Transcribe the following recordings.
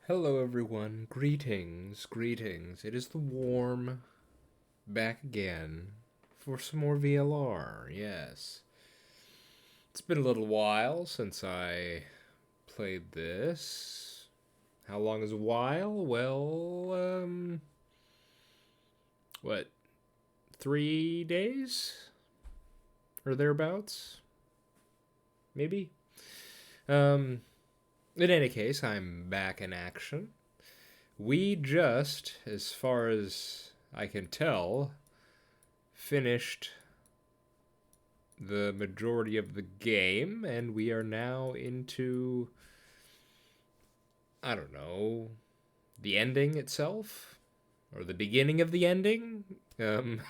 Hello, everyone. Greetings, greetings. It is the Warm back again for some more VLR. Yes. It's been a little while since I played this. How long is a while? Well, what, 3 days? Or thereabouts? Maybe? Um, in any case, I'm back in action. We just, as far as I can tell, finished the majority of the game, and we are now into, I don't know, the ending itself? Or the beginning of the ending? Um,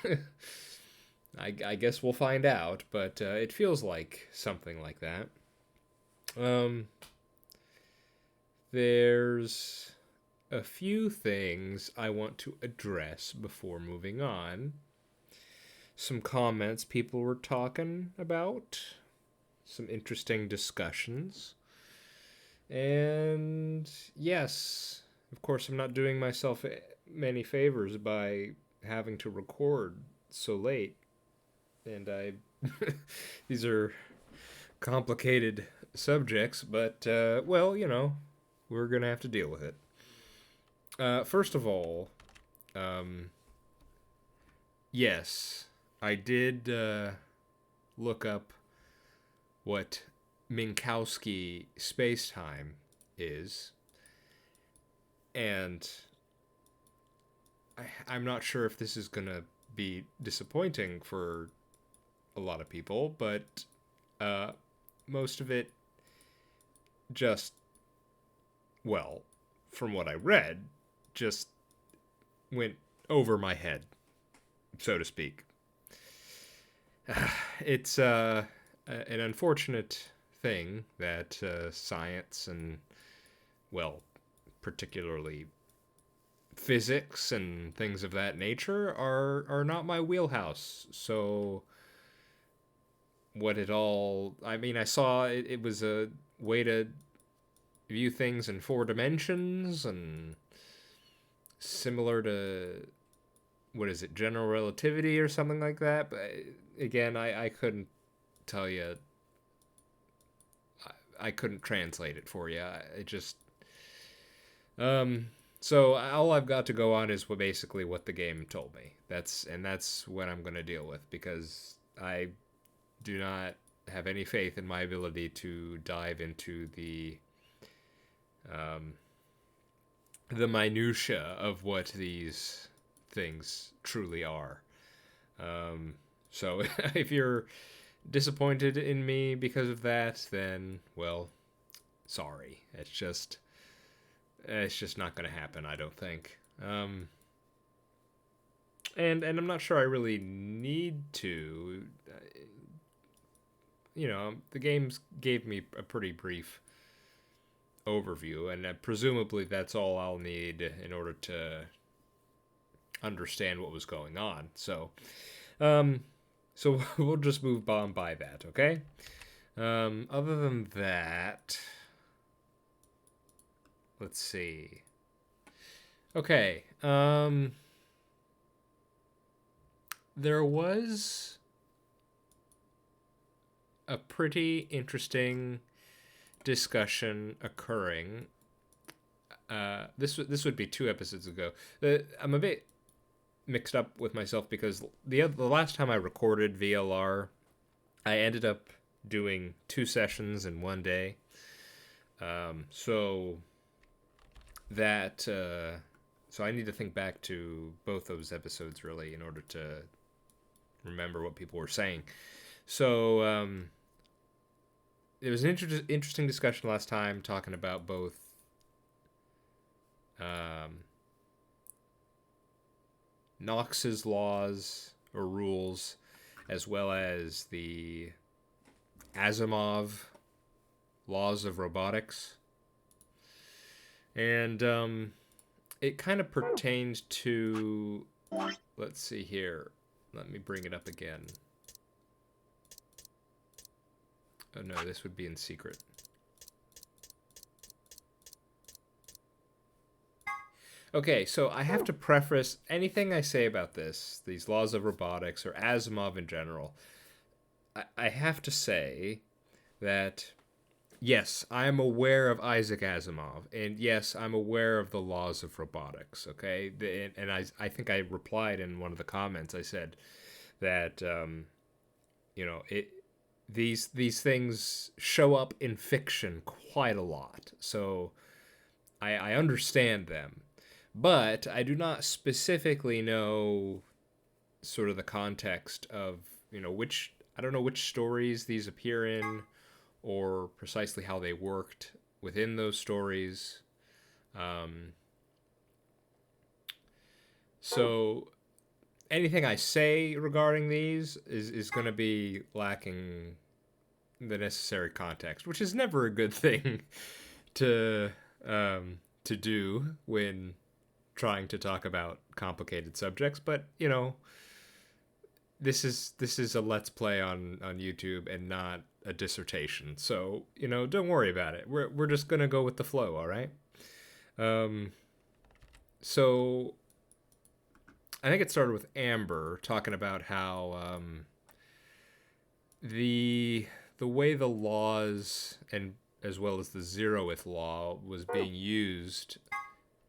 I guess we'll find out, but it feels like something like that. Um, there's a few things I want to address before moving on. Some comments people were talking about, some interesting discussions. And yes, of course, I'm not doing myself many favors by having to record so late. And these are complicated subjects, but, well, we're going to have to deal with it. First of all, um, yes, I did look up what Minkowski spacetime is, and I'm not sure if this is gonna be disappointing for a lot of people, but uh, most of it just, well, from what I read, just went over my head, so to speak. It's an unfortunate thing that science and, well, particularly physics and things of that nature are not my wheelhouse. So what it all I mean, I saw it was a way to view things in 4 dimensions and similar to, what is it, general relativity or something like that. But again, I couldn't tell you. I couldn't translate it for you. It just um so all I've got to go on is basically what the game told me. That's what I'm going to deal with, because I do not have any faith in my ability to dive into um, the minutia of what these things truly are. Um, so if you're disappointed in me because of that, then, well, sorry. It's just not going to happen, I don't think. And I'm not sure I really need to. The games gave me a pretty brief overview, and presumably that's all I'll need in order to understand what was going on. Um, so we'll just move on by that, okay? Other than that, let's see. Okay. There was a pretty interesting discussion occurring. This would be 2 episodes ago. I'm a bit mixed up with myself because the last time I recorded VLR, I ended up doing 2 sessions in one day. So that so I need to think back to both those episodes really in order to remember what people were saying. So it was an interesting discussion last time talking about both um, Knox's laws or rules, as well as the Asimov laws of robotics. And it kind of pertained to, let's see here. Let me bring it up again. Oh no, this would be in secret. Okay, so I have to preface anything I say about these laws of robotics, or Asimov in general. I have to say that yes, I am aware of Isaac Asimov, and yes, I'm aware of the laws of robotics. Okay, and I think I replied in one of the comments. I said that it these things show up in fiction quite a lot, so I understand them, but I do not specifically know sort of the context of which I don't know which stories these appear in or precisely how they worked within those stories. Um, so anything I say regarding these is going to be lacking the necessary context, which is never a good thing to to do when trying to talk about complicated subjects. But this is a let's play on YouTube and not a dissertation. So don't worry about it. We're just gonna go with the flow. All right. Um, so I think it started with Amber talking about how the the way the laws and as well as the zeroth law was being used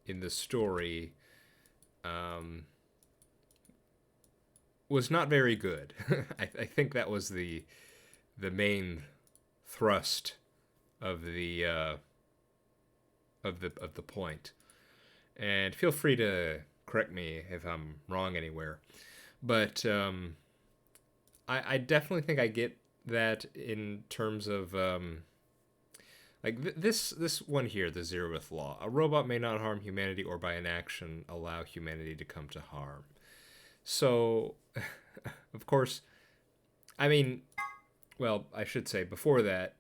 in the story um, was not very good. I think that was the main thrust of the point. And feel free to correct me if I'm wrong anywhere. But I definitely think I get that in terms of like this one here, the zeroth law. A robot may not harm humanity or by inaction allow humanity to come to harm. So, of course, I mean, well, I should say before that,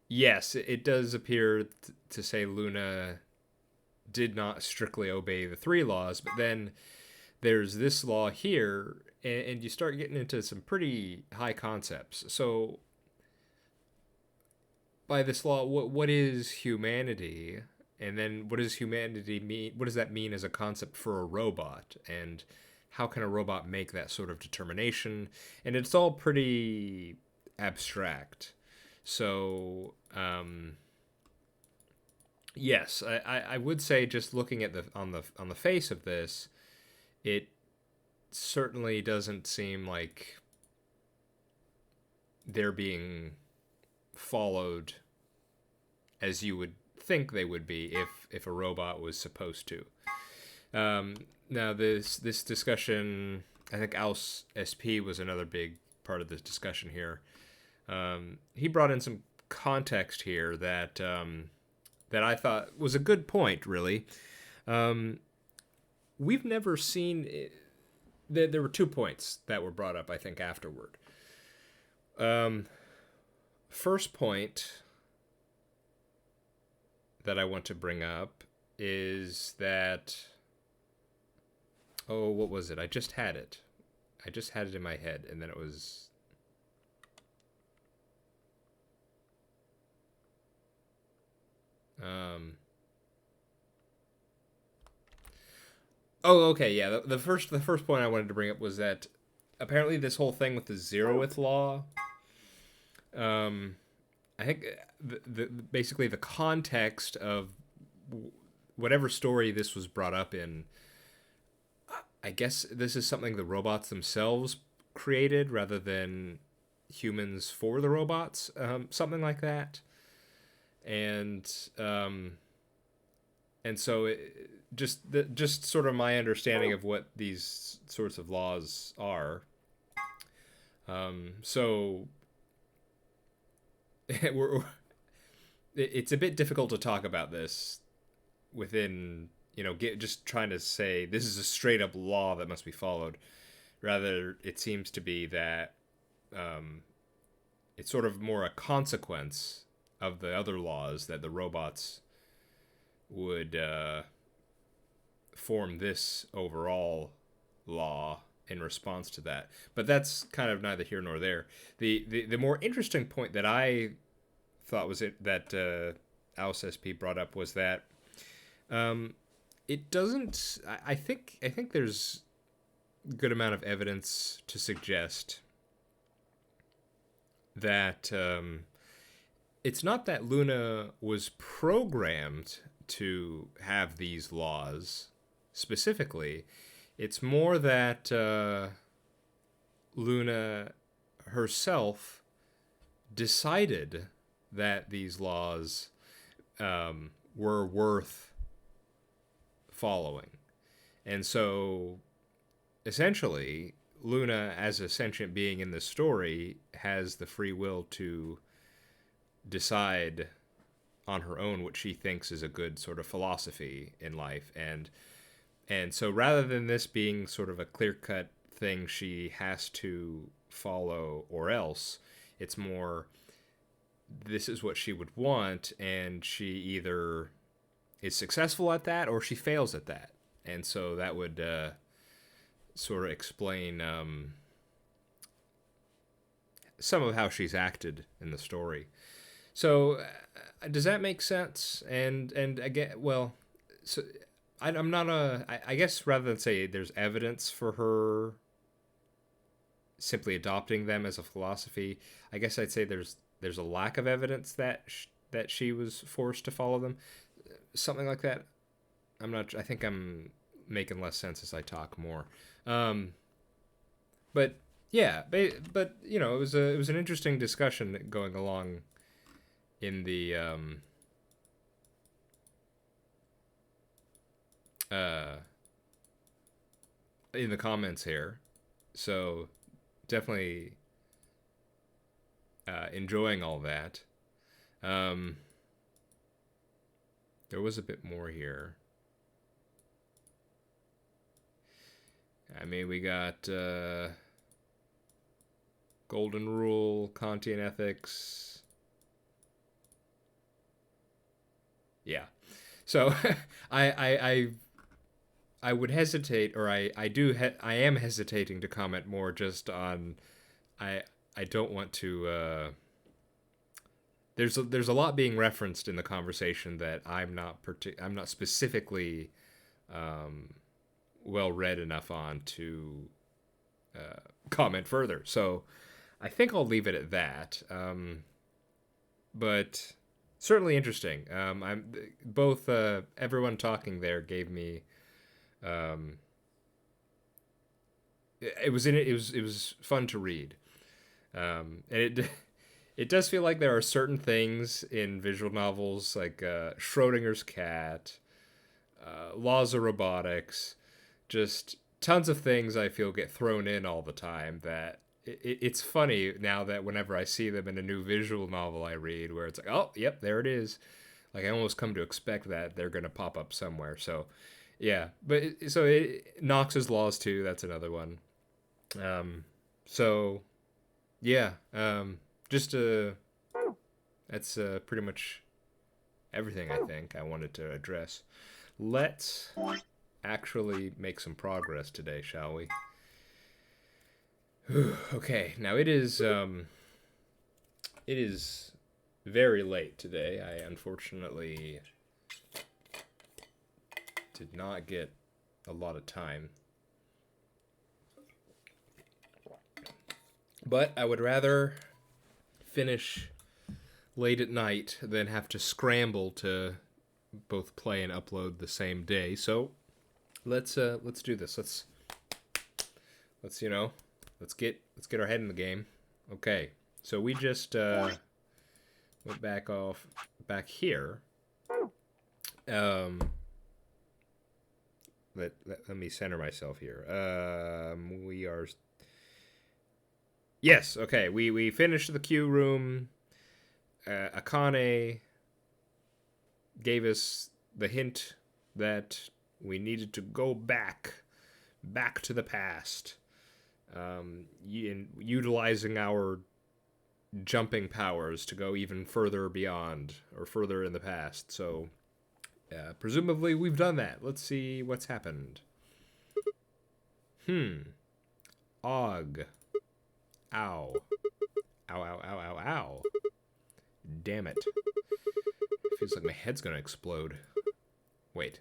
yes, it does appear to say Luna did not strictly obey the three laws, but then there's this law here, and you start getting into some pretty high concepts. So, by this law, what is humanity? And then what does humanity mean? What does that mean as a concept for a robot? And how can a robot make that sort of determination? And it's all pretty abstract. So, yes, I would say just looking at the face of this, it certainly doesn't seem like they're being followed as you would think they would be if a robot was supposed to. Now this discussion, I think Aus SP was another big part of this discussion here. He brought in some context here that I thought was a good point. Really, we've never seen. There were 2 points that were brought up, I think, afterward. First point that I want to bring up is that what was it? I just had it. I just had it in my head, and then it was. Oh, okay, yeah. The first point I wanted to bring up was that apparently this whole thing with the zeroth law. I think basically the context of whatever story this was brought up in. I guess this is something the robots themselves created rather than humans for the robots, something like that. And so just sort of my understanding of what these sorts of laws are. So it's a bit difficult to talk about this within just trying to say this is a straight up law that must be followed. Rather, it seems to be that it's sort of more a consequence of the other laws that the robots would form this overall law in response to that. But that's kind of neither here nor there. The more interesting point that I thought was that Alice SP brought up was that it doesn't. I think there's a good amount of evidence to suggest that it's not that Luna was programmed to have these laws specifically. It's more that Luna herself decided that these laws were worth following. And so essentially, Luna, as a sentient being in the story, has the free will to decide on her own what she thinks is a good sort of philosophy in life. And so rather than this being sort of a clear-cut thing she has to follow or else, it's more this is what she would want, and she either is successful at that or she fails at that. And so that would sort of explain some of how she's acted in the story. So does that make sense? And again, well, so I'm not I guess rather than say there's evidence for her simply adopting them as a philosophy, I guess I'd say there's a lack of evidence that that she was forced to follow them, something like that. I'm not. I think I'm making less sense as I talk more. But yeah, but you know, it was an interesting discussion going along in the uh, in the comments here. So definitely enjoying all that. Um, there was a bit more here. I mean, we got Golden Rule, Kantian ethics. Yeah. So I would hesitate, or I am hesitating to comment more just on I don't want to. There's a lot being referenced in the conversation that I'm not specifically well read enough on to comment further. So I think I'll leave it at that. But certainly interesting. I'm both everyone talking there gave me. It was fun to read. And it does feel like there are certain things in visual novels like Schrodinger's cat, laws of robotics, just tons of things I feel get thrown in all the time that it's funny now that whenever I see them in a new visual novel I read where it's like, oh, yep, there it is. Like I almost come to expect that they're going to pop up somewhere. So yeah, but Knox's laws too, that's another one. So yeah, just that's pretty much everything I think I wanted to address. Let's actually make some progress today, shall we? Okay, now it is very late today. I unfortunately did not get a lot of time. But I would rather finish late at night than have to scramble to both play and upload the same day. So let's do this. Let's let's get our head in the game. Okay. So we just went back here. Let me center myself here. We are. Yes, okay. We finished the queue room. Akane gave us the hint that we needed to go back to the past, utilizing our jumping powers to go even further beyond or further in the past. So, presumably we've done that. Let's see what's happened. Og. Ow. Ow, ow, ow, ow, ow. Damn it. Feels like my head's gonna explode. Wait.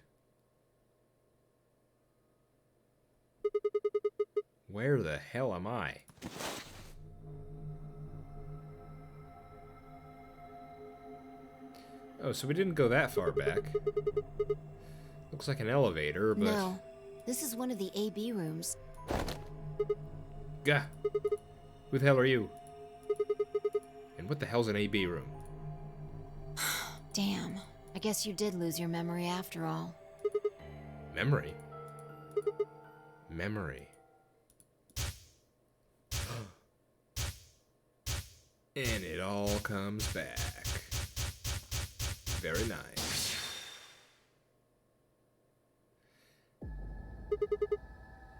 Where the hell am I? Oh, so we didn't go that far back. Looks like an elevator, but... No, this is one of the AB rooms. Gah! Who the hell are you? And what the hell's an AB room? Damn, I guess you did lose your memory after all. Memory? Memory. And it all comes back. Very nice.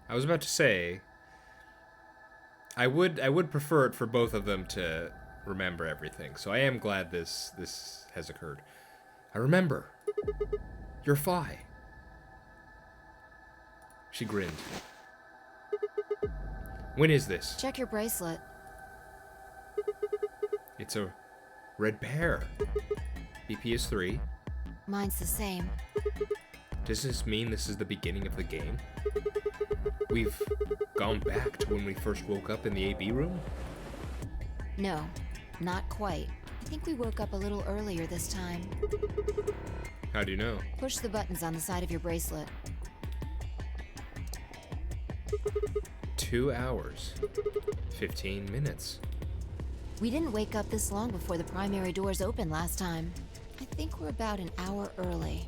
I was about to say, I would prefer it for both of them to remember everything. So I am glad this has occurred. I remember. You're Phi. She grinned. When is this? Check your bracelet. It's a red pear. BP is 3. Mine's the same. Does this mean this is the beginning of the game? We've gone back to when we first woke up in the AB room? No, not quite. I think we woke up a little earlier this time. How do you know? Push the buttons on the side of your bracelet. 2 hours. 15 minutes. We didn't wake up this long before the primary doors opened last time. I think we're about an hour early.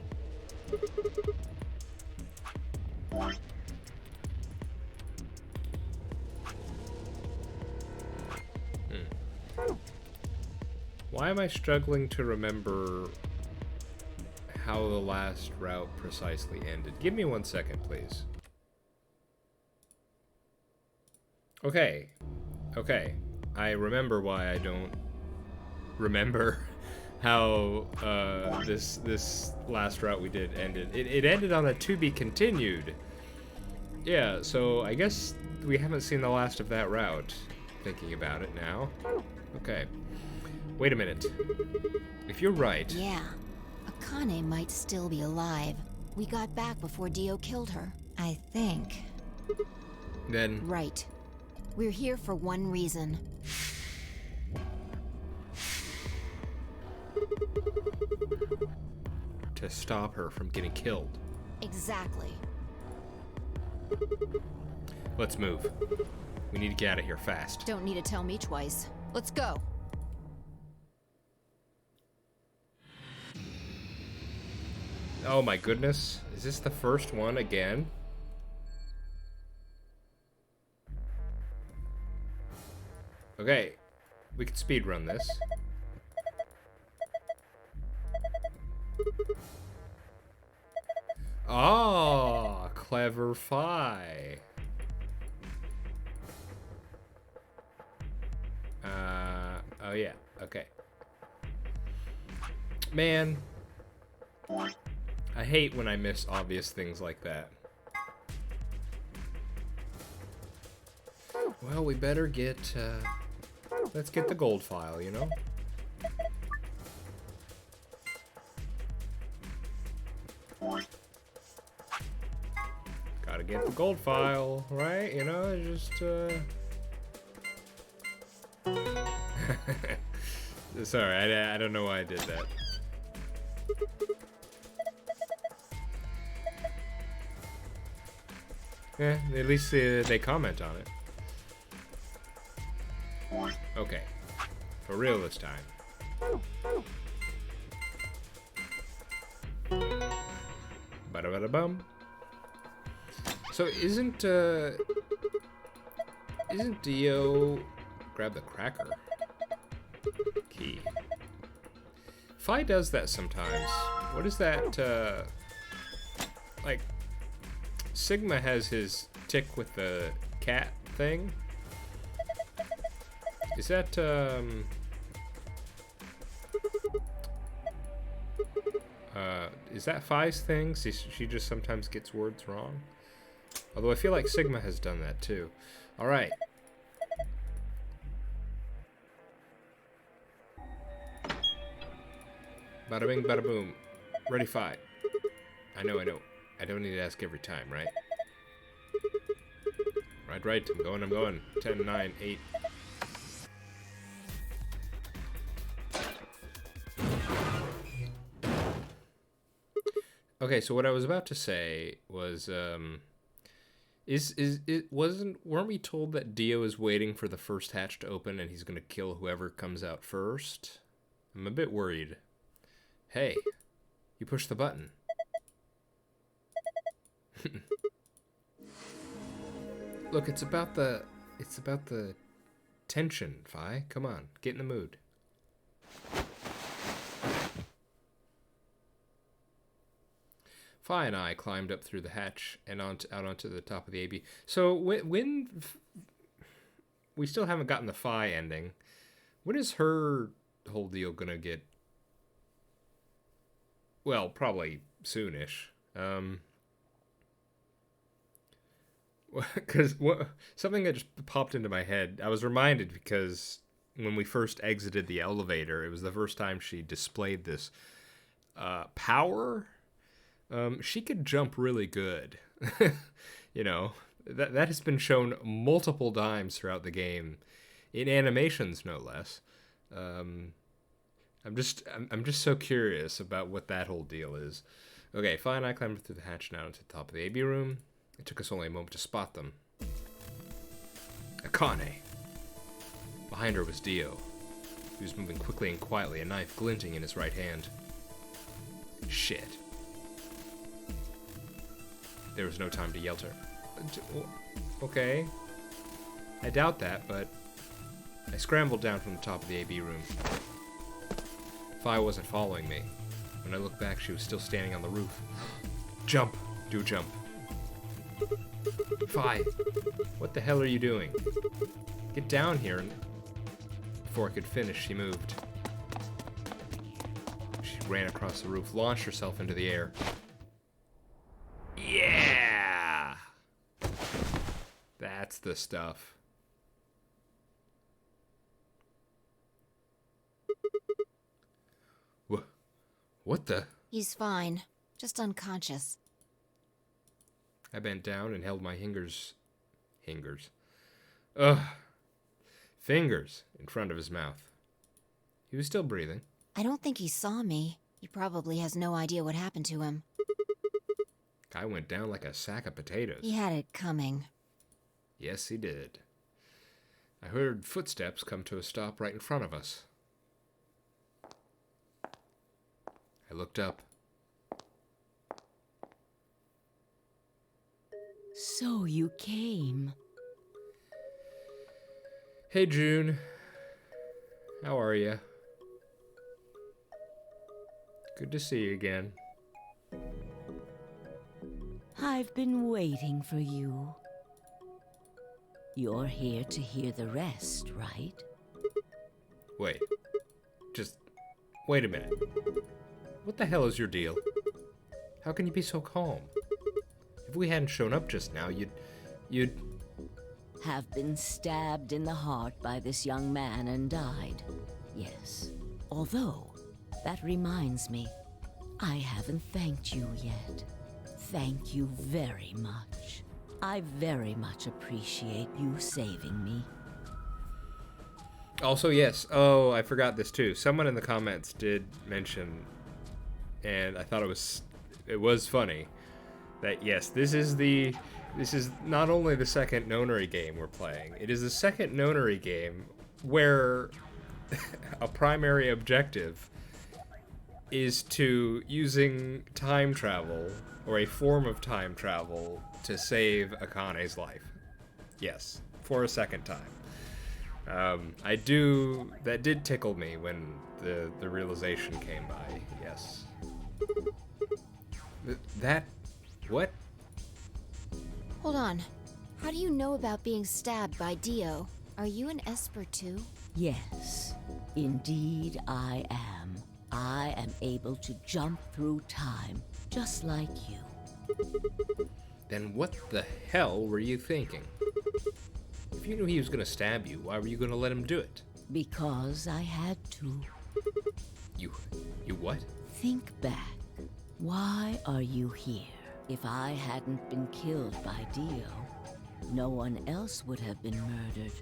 Why am I struggling to remember how the last route precisely ended? Give me 1 second, please. Okay. Okay. I remember why I don't remember how this last route we did ended. It ended on a to be continued. Yeah, so I guess we haven't seen the last of that route, thinking about it now. Okay. Wait a minute. If you're right... Yeah. Akane might still be alive. We got back before Dio killed her. I think. Then... Right. We're here for one reason. To stop her from getting killed. Exactly. Let's move. We need to get out of here fast. Don't need to tell me twice. Let's go. Oh my goodness. Is this the first one again? Okay. We could speedrun this. Oh, clever Phi. Oh yeah, okay. Man. I hate when I miss obvious things like that. Well, we better get, let's get the gold file, you know? Gotta get the gold file, right? You know, just, Sorry, I don't know why I did that. Yeah, at least they comment on it. Okay. For real this time. Bada-bada-bum. So isn't Dio... Grab the cracker. Key. Phi does that sometimes. What is that, like... Sigma has his tick with the cat thing. Is that, is that Phi's thing? She just sometimes gets words wrong. Although I feel like Sigma has done that too. Alright. Bada bing, bada boom. Ready, Phi. I know. I don't need to ask every time, right? Right. I'm going. 10, 9, 8. Okay, so what I was about to say was, weren't we told that Dio is waiting for the first hatch to open and he's gonna kill whoever comes out first? I'm a bit worried. Hey, you push the button. Look, it's about the tension, Fi. Come on, get in the mood. Fi and I climbed up through the hatch and out onto the top of the AB. So when we still haven't gotten the Fi ending, when is her whole deal gonna get? Well, probably soonish. Because something that just popped into my head. I was reminded because when we first exited the elevator, it was the first time she displayed this power. She could jump really good. You know, that has been shown multiple times throughout the game, in animations no less. I'm just so curious about what that whole deal is. Okay, fine. I climbed through the hatch now to the top of the AB room. It took us only a moment to spot them. Akane. Behind her was Dio. He was moving quickly and quietly, a knife glinting in his right hand. Shit. There was no time to yell to her. Okay. I doubt that, but I scrambled down from the top of the AB room. Fi wasn't following me. When I looked back, she was still standing on the roof. Jump! Do jump. Fi, what the hell are you doing? Get down here. And before I could finish, she moved. She ran across the roof, launched herself into the air. Yeah! That's the stuff. What the? He's fine. Just unconscious. I bent down and held my fingers in front of his mouth. He was still breathing. I don't think he saw me. He probably has no idea what happened to him. Guy went down like a sack of potatoes. He had it coming. Yes, he did. I heard footsteps come to a stop right in front of us. I looked up. So you came. Hey, June. How are you? Good to see you again. I've been waiting for you. You're here to hear the rest, right? Wait. Wait a minute. What the hell is your deal? How can you be so calm? If we hadn't shown up just now, you'd... Have been stabbed in the heart by this young man and died. Yes. Although, that reminds me, I haven't thanked you yet. Thank you very much. I very much appreciate you saving me. Also, yes. Oh, I forgot this too. Someone in the comments did mention, and I thought it was funny, that yes, this is not only the second Nonary game we're playing, it is the second Nonary game where a primary objective is to using time travel, or a form of time travel, to save Akane's life. Yes, for a second time. That did tickle me when the realization came by, yes. What? Hold on. How do you know about being stabbed by Dio? Are you an Esper too? Yes, indeed I am. I am able to jump through time, just like you. Then what the hell were you thinking? If you knew he was gonna stab you, why were you gonna let him do it? Because I had to. You what? Think back. Why are you here? If I hadn't been killed by Dio, no one else would have been murdered.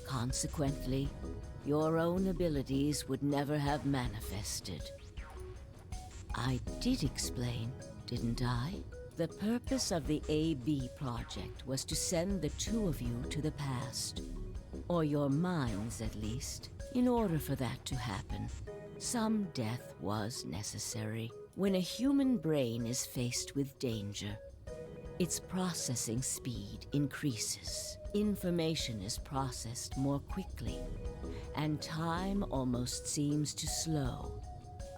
Consequently, your own abilities would never have manifested. I did explain, didn't I? The purpose of the AB project was to send the two of you to the past. Or your minds, at least. In order for that to happen, some death was necessary. When a human brain is faced with danger, its processing speed increases. Information is processed more quickly, and time almost seems to slow.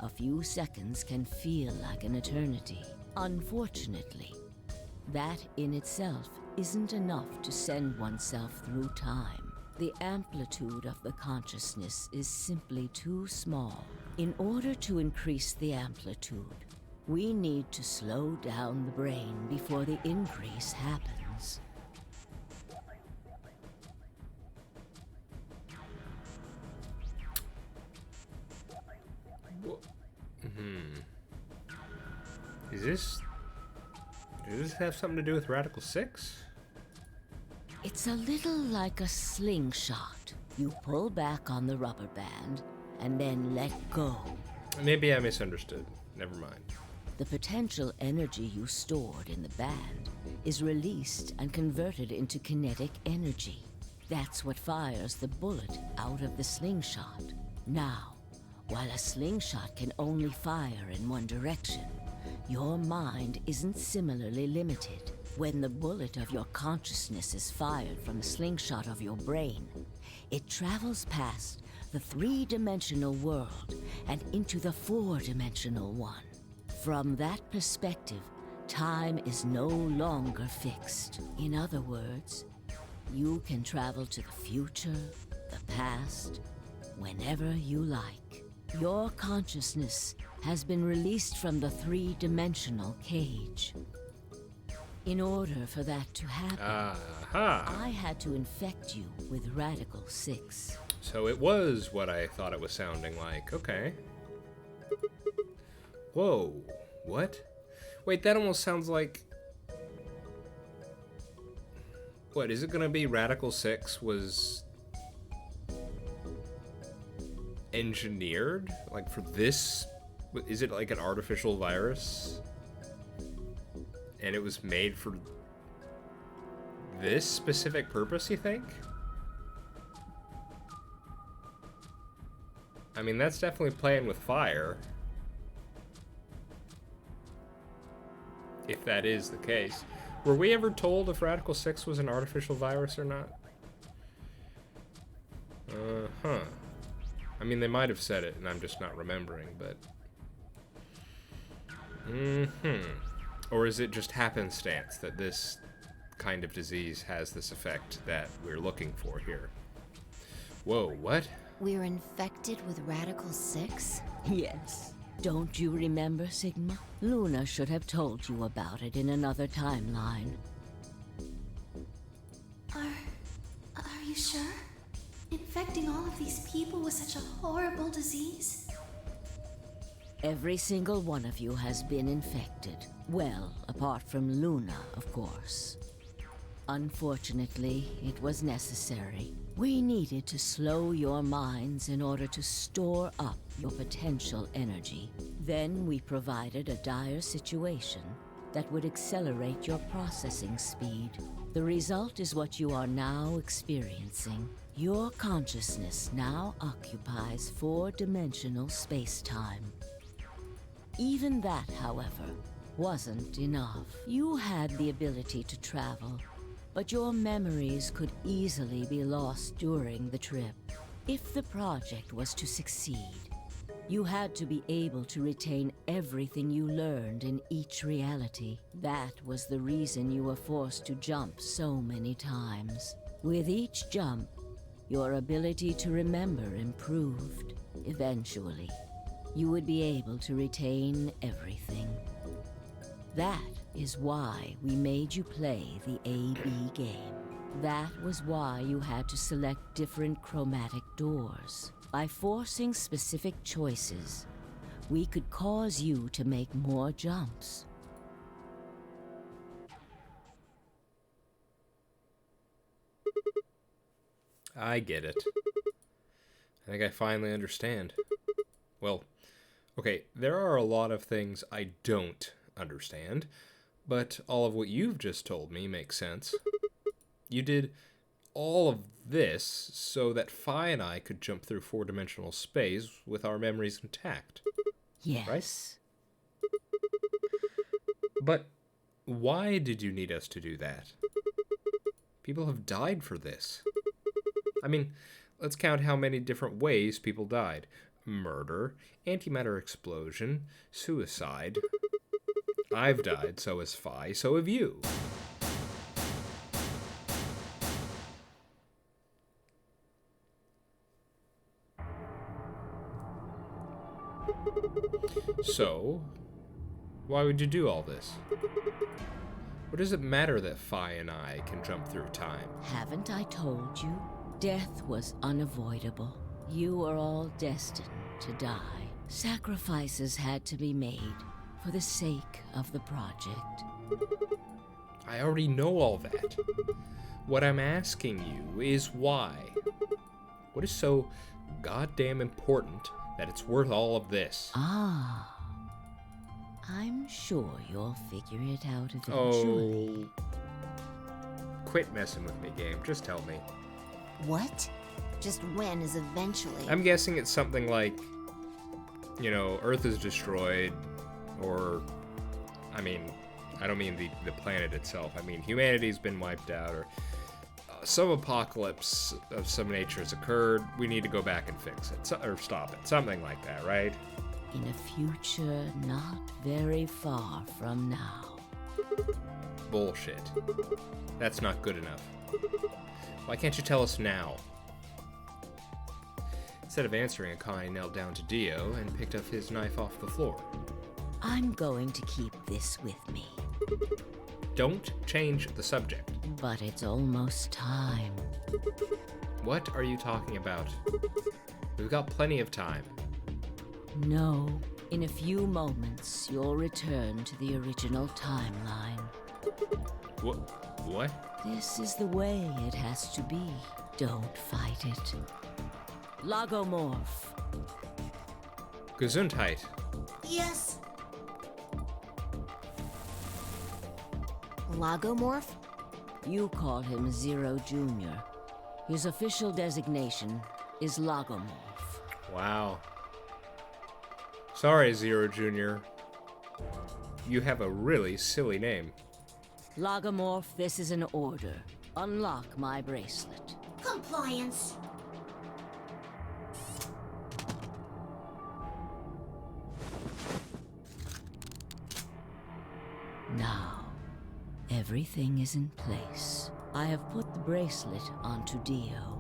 A few seconds can feel like an eternity. Unfortunately, that in itself isn't enough to send oneself through time. The amplitude of the consciousness is simply too small. In order to increase the amplitude, we need to slow down the brain before the increase happens. Does this have something to do with Radical 6? It's a little like a slingshot. You pull back on the rubber band and then let go. Maybe I misunderstood. Never mind. The potential energy you stored in the band is released and converted into kinetic energy. That's what fires the bullet out of the slingshot. Now, while a slingshot can only fire in one direction, your mind isn't similarly limited. When the bullet of your consciousness is fired from the slingshot of your brain, it travels past the three-dimensional world and into the four-dimensional one. From that perspective, time is no longer fixed. In other words, you can travel to the future, the past, whenever you like. Your consciousness has been released from the three-dimensional cage. In order for that to happen, I had to infect you with Radical 6. So it was what I thought it was sounding like. Okay. Whoa. What? Wait, that almost sounds like... What, is it gonna be Radical 6 was... engineered? Like, for this? Is it like an artificial virus? And it was made for... this specific purpose, you think? I mean, that's definitely playing with fire. If that is the case. Were we ever told if Radical 6 was an artificial virus or not? I mean, they might have said it, and I'm just not remembering, but... Or is it just happenstance that this kind of disease has this effect that we're looking for here? Whoa, what? We're infected with Radical 6? Yes. Don't you remember, Sigma? Luna should have told you about it in another timeline. Are you sure? Infecting all of these people with such a horrible disease? Every single one of you has been infected. Well, apart from Luna, of course. Unfortunately, it was necessary. We needed to slow your minds in order to store up your potential energy. Then we provided a dire situation that would accelerate your processing speed. The result is what you are now experiencing. Your consciousness now occupies four-dimensional space-time. Even that, however, wasn't enough. You had the ability to travel, but your memories could easily be lost during the trip. If the project was to succeed, you had to be able to retain everything you learned in each reality. That was the reason you were forced to jump so many times. With each jump, your ability to remember improved. Eventually, you would be able to retain everything. That is why we made you play the AB game. That was why you had to select different chromatic doors. By forcing specific choices, we could cause you to make more jumps. I get it. I think I finally understand. Well, okay, there are a lot of things I don't understand, but all of what you've just told me makes sense. You did all of this so that Fi and I could jump through four-dimensional space with our memories intact. Yes. But why did you need us to do that? People have died for this. I mean, let's count how many different ways people died. Murder, antimatter explosion, suicide. I've died, so has Fi, so have you. So, why would you do all this? What does it matter that Fi and I can jump through time? Haven't I told you? Death was unavoidable. You are all destined to die. Sacrifices had to be made for the sake of the project. I already know all that. What I'm asking you is why. What is so goddamn important that it's worth all of this? Ah. I'm sure you'll figure it out eventually. Oh. Quit messing with me, game. Just tell me. What? Just when is eventually? I'm guessing it's something like, you know, Earth is destroyed, or, I mean, I don't mean the planet itself. I mean, humanity's been wiped out, or some apocalypse of some nature has occurred. We need to go back and fix it, or stop it. Something like that, right? In a future not very far from now. Bullshit. That's not good enough. Why can't you tell us now? Instead of answering, Akane knelt down to Dio and picked up his knife off the floor. I'm going to keep this with me. Don't change the subject. But it's almost time. What are you talking about? We've got plenty of time. No. In a few moments, you'll return to the original timeline. What? This is the way it has to be. Don't fight it. Lagomorph. Gesundheit. Yes. Lagomorph? You call him Zero Jr. His official designation is Lagomorph. Wow. Sorry, Zero Jr. You have a really silly name. Lagomorph, this is an order. Unlock my bracelet. Compliance. Now, everything is in place. I have put the bracelet onto Dio.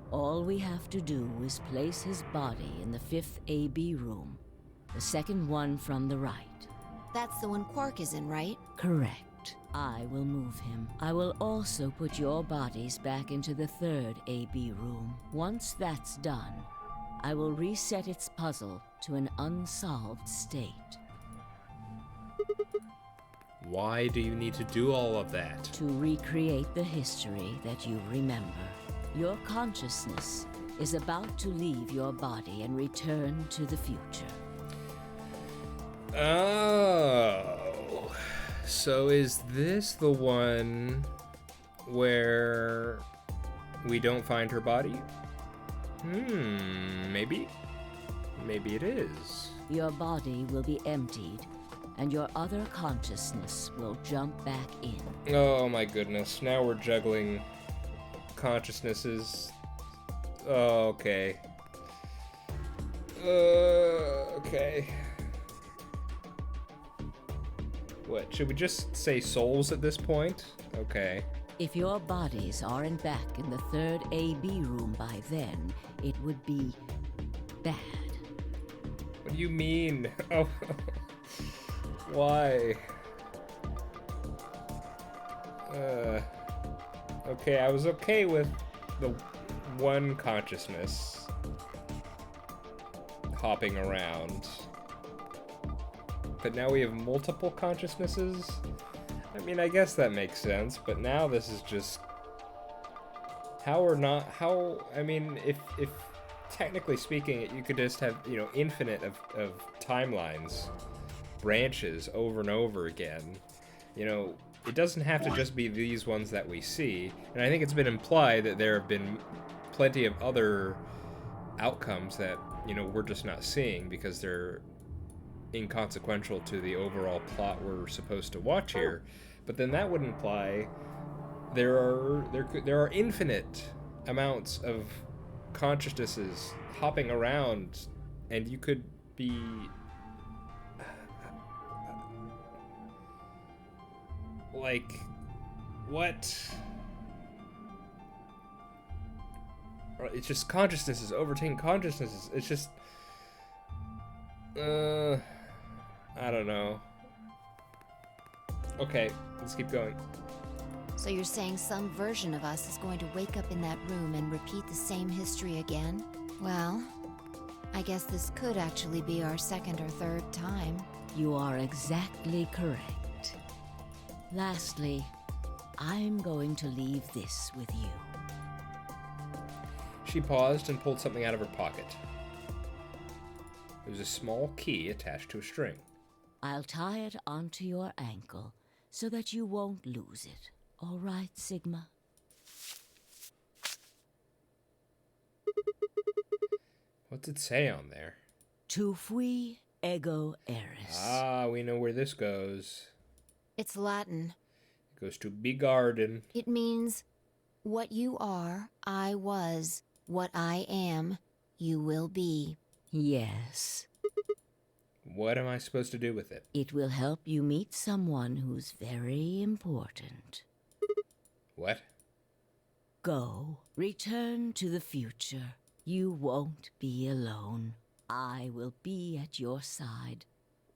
All we have to do is place his body in the 5th AB room, the second one from the right. That's the one Quark is in, right? Correct. I will move him. I will also put your bodies back into the 3rd AB room. Once that's done, I will reset its puzzle to an unsolved state. Why do you need to do all of that? To recreate the history that you remember. Your consciousness is about to leave your body and return to the future. Oh. So is this the one where we don't find her body? Maybe. Maybe it is. Your body will be emptied, and your other consciousness will jump back in. Oh my goodness, now we're juggling consciousnesses. Oh, okay. Okay. What, should we just say souls at this point? Okay. If your bodies aren't back in the 3rd AB room by then, it would be bad. What do you mean? Oh, why? Okay, I was okay with the one consciousness hopping around. But now we have multiple consciousnesses? I mean, I guess that makes sense, but now this is just How or not? How? I mean, if technically speaking, you could just have, you know, infinite of timelines, branches over and over again. You know, it doesn't have to just be these ones that we see. And I think it's been implied that there have been plenty of other outcomes that, you know, we're just not seeing because they're inconsequential to the overall plot we're supposed to watch here. But then that would imply there are infinite amounts of consciousnesses hopping around, and you could be like, what? It's just consciousnesses overtaking consciousnesses. It's just I don't know. Okay, let's keep going. So you're saying some version of us is going to wake up in that room and repeat the same history again? Well, I guess this could actually be our second or third time. You are exactly correct. Lastly, I'm going to leave this with you. She paused and pulled something out of her pocket. It was a small key attached to a string. I'll tie it onto your ankle so that you won't lose it. All right, Sigma? What's it say on there? Tu fui ego eris. Ah, we know where this goes. It's Latin. It goes to be garden. It means, what you are, I was. What I am, you will be. Yes. What am I supposed to do with it? It will help you meet someone who's very important. What? Go. Return to the future. You won't be alone. I will be at your side,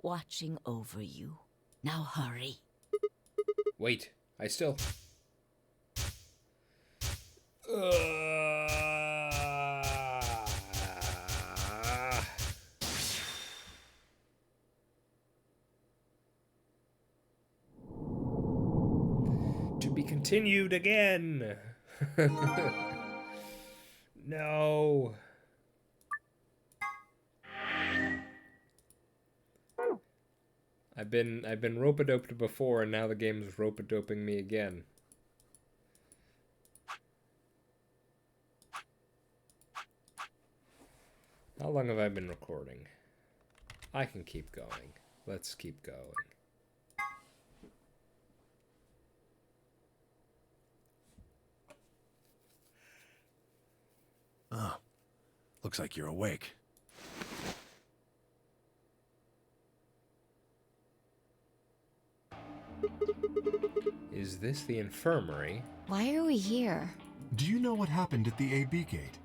watching over you. Now hurry. Wait, I still... To be continued again. No. I've been rope-a-doped before, and now the game's rope-a-doping me again. How long have I been recording? I can keep going. Let's keep going. Oh, looks like you're awake. Is this the infirmary? Why are we here? Do you know what happened at the AB gate?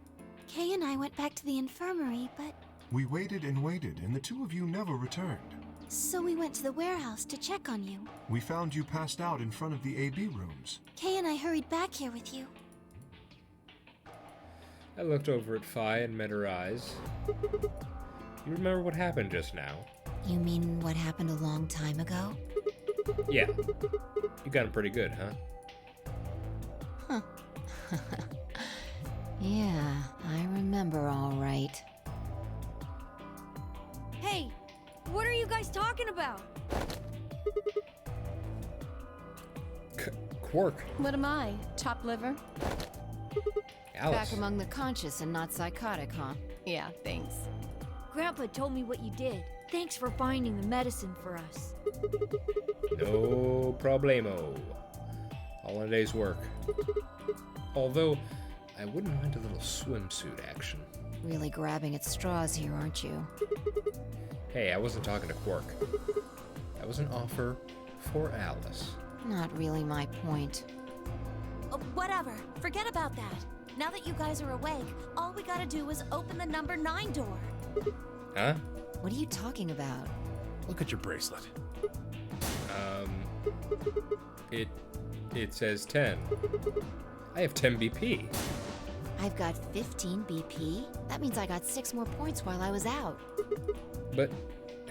Kay and I went back to the infirmary, but We waited and waited, and the two of you never returned. so we went to the warehouse to check on you. We found you passed out in front of the AB rooms. Kay and I hurried back here with you. I looked over at Fi and met her eyes. You remember what happened just now? You mean what happened a long time ago? Yeah. You got him pretty good, huh? Yeah, I remember all right. Hey, what are you guys talking about? Quark. What am I? Chopped liver? Alice. Back among the conscious and not psychotic, huh? Yeah, thanks. Grandpa told me what you did. Thanks for finding the medicine for us. No problemo. All in a day's work. Although, I wouldn't mind a little swimsuit action. Really grabbing at straws here, aren't you? Hey, I wasn't talking to Quark. That was an offer for Alice. Not really my point. Oh, whatever. Forget about that. Now that you guys are awake, all we gotta do is open the number 9 door. Huh? What are you talking about? Look at your bracelet. It says 10. I have 10 BP. I've got 15 BP? That means I got 6 more points while I was out. But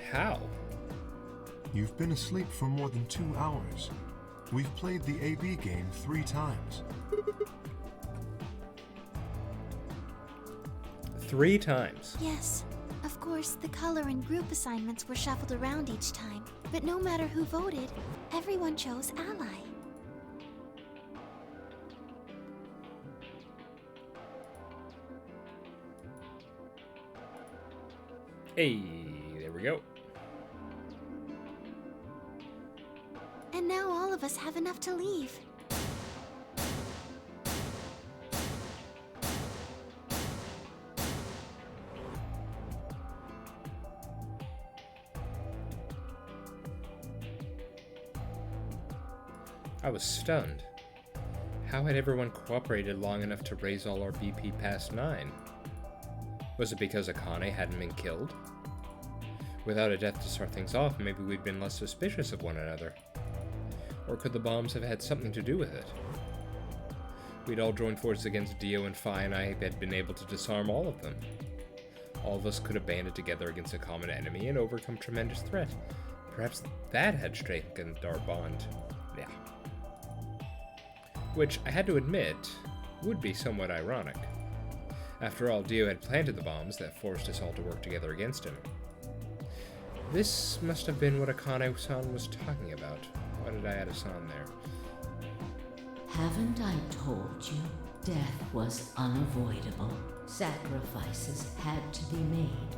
how? You've been asleep for more than 2 hours. We've played the AB game 3 times. 3 times. Yes. Of course, the color and group assignments were shuffled around each time. But no matter who voted, everyone chose ally. Hey, there we go. And now all of us have enough to leave. I was stunned. How had everyone cooperated long enough to raise all our BP past 9? Was it because Akane hadn't been killed? Without a death to start things off, maybe we'd been less suspicious of one another. Or could the bombs have had something to do with it? We'd all joined forces against Dio and Phi, and I had been able to disarm all of them. All of us could have banded together against a common enemy and overcome tremendous threat. Perhaps that had strengthened our bond. Yeah. Which, I had to admit, would be somewhat ironic. After all, Dio had planted the bombs that forced us all to work together against him. This must have been what Akane-san was talking about. Why did I add a san there? Haven't I told you? Death was unavoidable. Sacrifices had to be made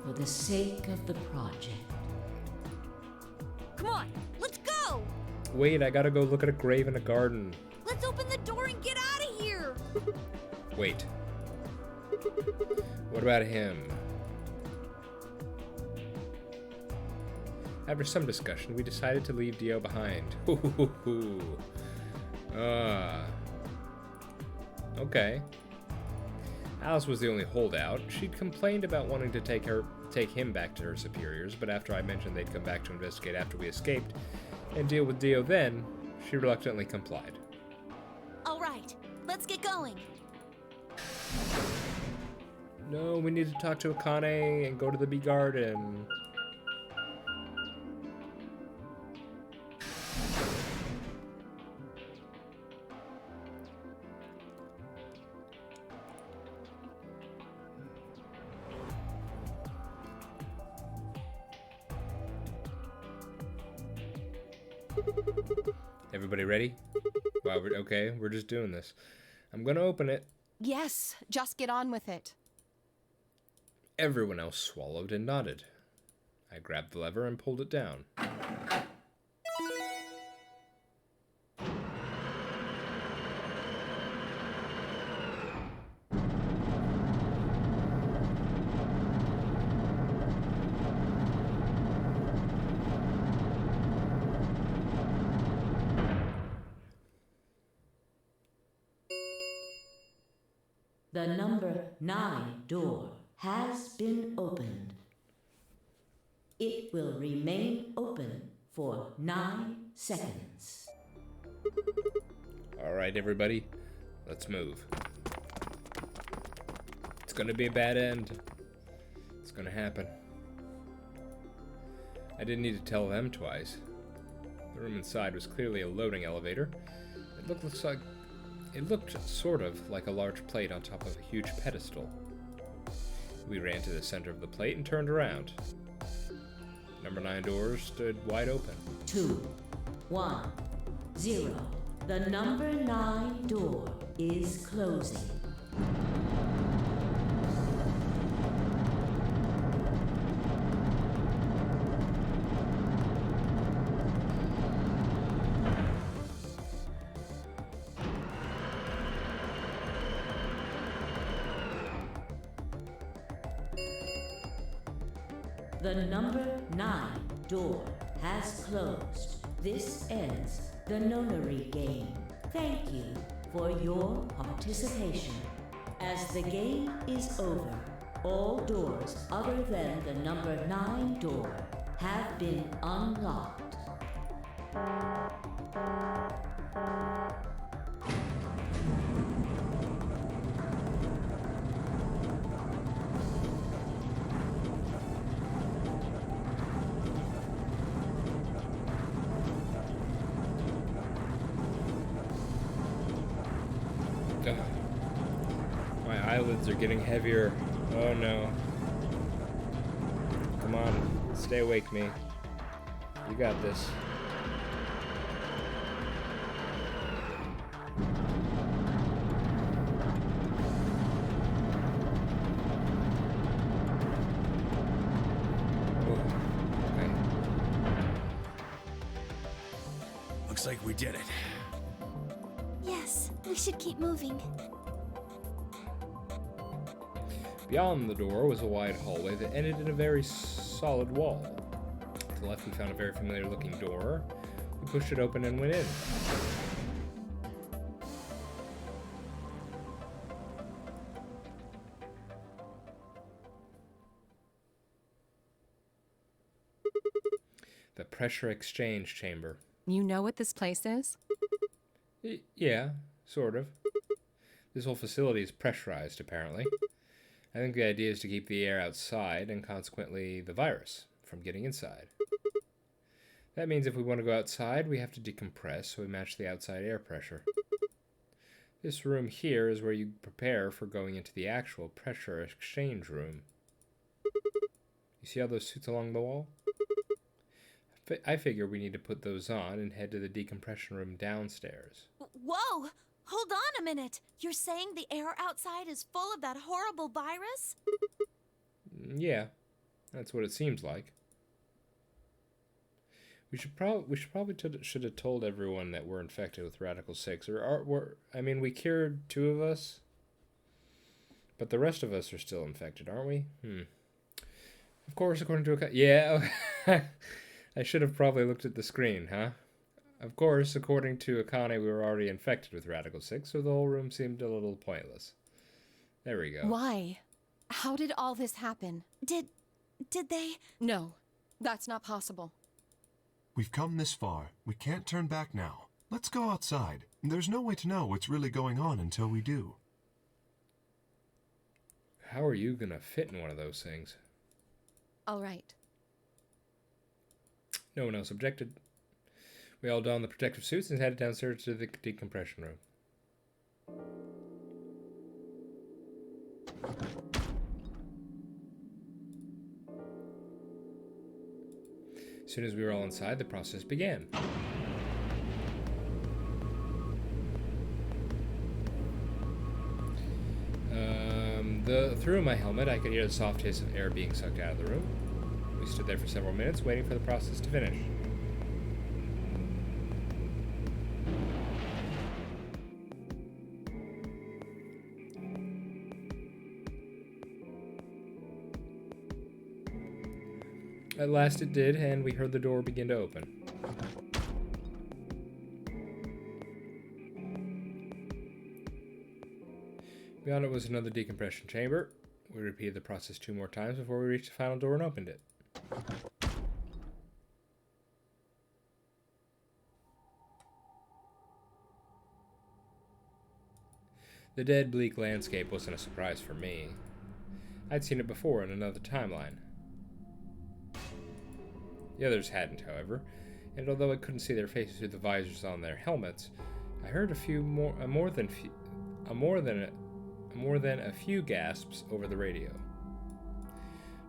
for the sake of the project. Come on, let's go! Wait, I gotta go look at a grave in a garden. Let's open the door and get out of here! Wait. What about him? After some discussion, we decided to leave Dio behind. Okay. Alice was the only holdout. She'd complained about wanting to take him back to her superiors, but after I mentioned they'd come back to investigate after we escaped and deal with Dio then, she reluctantly complied. All right, let's get going. No, we need to talk to Akane and go to the bee garden. Everybody ready? Wow, okay, we're just doing this. I'm gonna open it. Yes, just get on with it. Everyone else swallowed and nodded. I grabbed the lever and pulled it down. The number 9 door has been opened. It will remain open for 9 seconds. Alright, everybody, let's move. It's gonna be a bad end. It's gonna happen. I didn't need to tell them twice. The room inside was clearly a loading elevator. It looked sort of like a large plate on top of a huge pedestal. We ran to the center of the plate and turned around. Number 9 doors stood wide open. 2, 1, 0. The number 9 door is closing. The number 9 door has closed. This ends the nonary game. Thank you for your participation. As the game is over, all doors other than the number 9 door have been unlocked. Ugh. My eyelids are getting heavier. Oh no. Come on, stay awake, me. You got this. Looks like we did it. Yes, we should keep moving. Beyond the door was a wide hallway that ended in a very solid wall. To the left, we found a very familiar looking door. We pushed it open and went in. The pressure exchange chamber. You know what this place is? Yeah, sort of. This whole facility is pressurized, apparently. I think the idea is to keep the air outside, and consequently the virus, from getting inside. That means if we want to go outside, we have to decompress so we match the outside air pressure. This room here is where you prepare for going into the actual pressure exchange room. You see all those suits along the wall? I figure we need to put those on and head to the decompression room downstairs. Whoa! Hold on a minute. You're saying the air outside is full of that horrible virus? Yeah, that's what it seems like. We should probably should have told everyone that we're infected with Radical 6. I mean, we cured 2 of us, but the rest of us are still infected, aren't we? Of course, according to yeah. I should have probably looked at the screen, huh? Of course, according to Akane, we were already infected with Radical 6, so the whole room seemed a little pointless. There we go. Why? How did all this happen? Did they? No, that's not possible. We've come this far. We can't turn back now. Let's go outside. There's no way to know what's really going on until we do. How are you gonna fit in one of those things? All right. No one else objected. We all donned the protective suits and headed downstairs to the decompression room. As soon as we were all inside, the process began. Through my helmet, I could hear the soft hiss of air being sucked out of the room. We stood there for several minutes, waiting for the process to finish. At last it did, and we heard the door begin to open. Beyond it was another decompression chamber. We repeated the process 2 more times before we reached the final door and opened it. The dead, bleak landscape wasn't a surprise for me. I'd seen it before in another timeline. The others hadn't, however, and although I couldn't see their faces through the visors on their helmets, I heard more than a few gasps over the radio.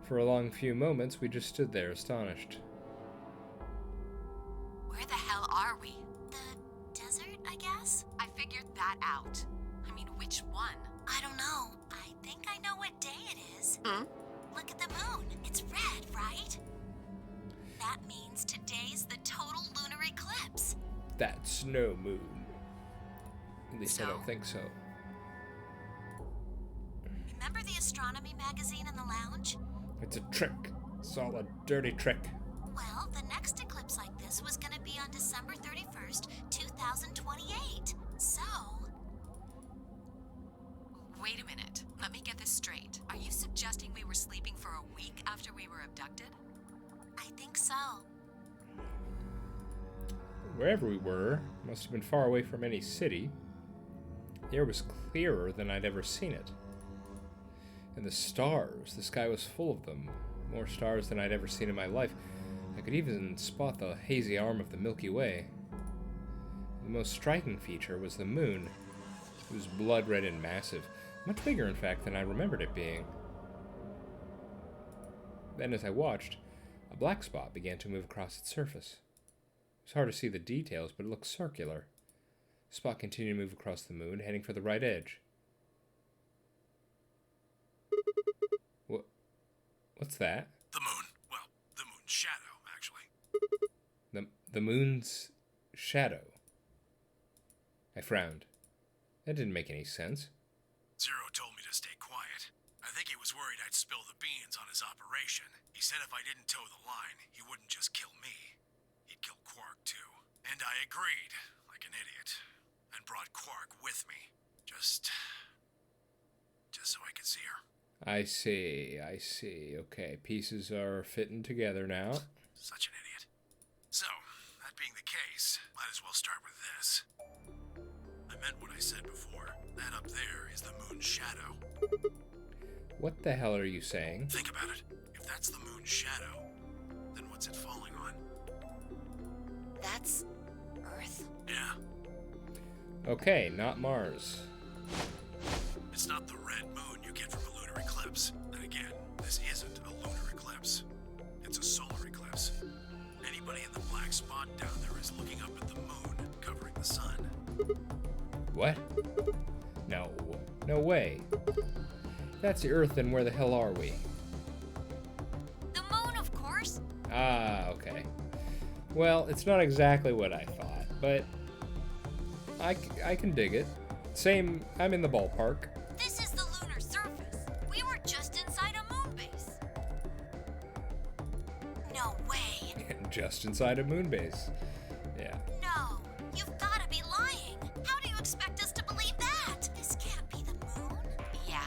For a long few moments, we just stood there, astonished. Where the hell are we? The desert, I guess? I figured that out. I mean, which one? I don't know. I think I know what day it is. Look at the moon. It's red, right? That means today's the total lunar eclipse. That's no moon. At least I So? don't think so. Remember the astronomy magazine in the lounge? It's a trick. It's all a dirty trick. Well, the next eclipse like this was gonna be on December 31st, 2028. So... Wait a minute. Let me get this straight. Are you suggesting we were sleeping for a week after we were abducted? I think so. Wherever we were, must have been far away from any city. The air was clearer than I'd ever seen it. And the stars, the sky was full of them. More stars than I'd ever seen in my life. I could even spot the hazy arm of the Milky Way. The most striking feature was the moon. It was blood red and massive. Much bigger, in fact, than I remembered it being. Then, as I watched, a black spot began to move across its surface. It's hard to see the details, but it looked circular. The spot continued to move across the moon, heading for the right edge. What's that? The moon. Well, the moon's shadow, actually. The moon's shadow. I frowned. That didn't make any sense. Zero told me to stay quiet. I think he was worried I'd spill the beans on his operation. He said if I didn't toe the line, he wouldn't just kill me. He'd kill Quark, too. And I agreed, like an idiot, and brought Quark with me. Just so I could see her. I see. Okay, pieces are fitting together now. Such an idiot. So, that being the case, might as well start with this. I meant what I said before. That up there is the moon's shadow. What the hell are you saying? Think about it. If that's the moon's shadow, then what's it falling on? That's Earth? Yeah. Okay, not Mars. It's not the red moon you get from a lunar eclipse. And again, this isn't a lunar eclipse. It's a solar eclipse. Anybody in the black spot down there is looking up at the moon, covering the sun. What? No way. That's the Earth, then where the hell are we? The moon, of course. Ah, okay. Well, it's not exactly what I thought, but I can dig it. Same, I'm in the ballpark. This is the lunar surface. We were just inside a moon base. No way. Just inside a moon base. Yeah. No, you've got to be lying. How do you expect us to believe that? This can't be the moon. Yeah,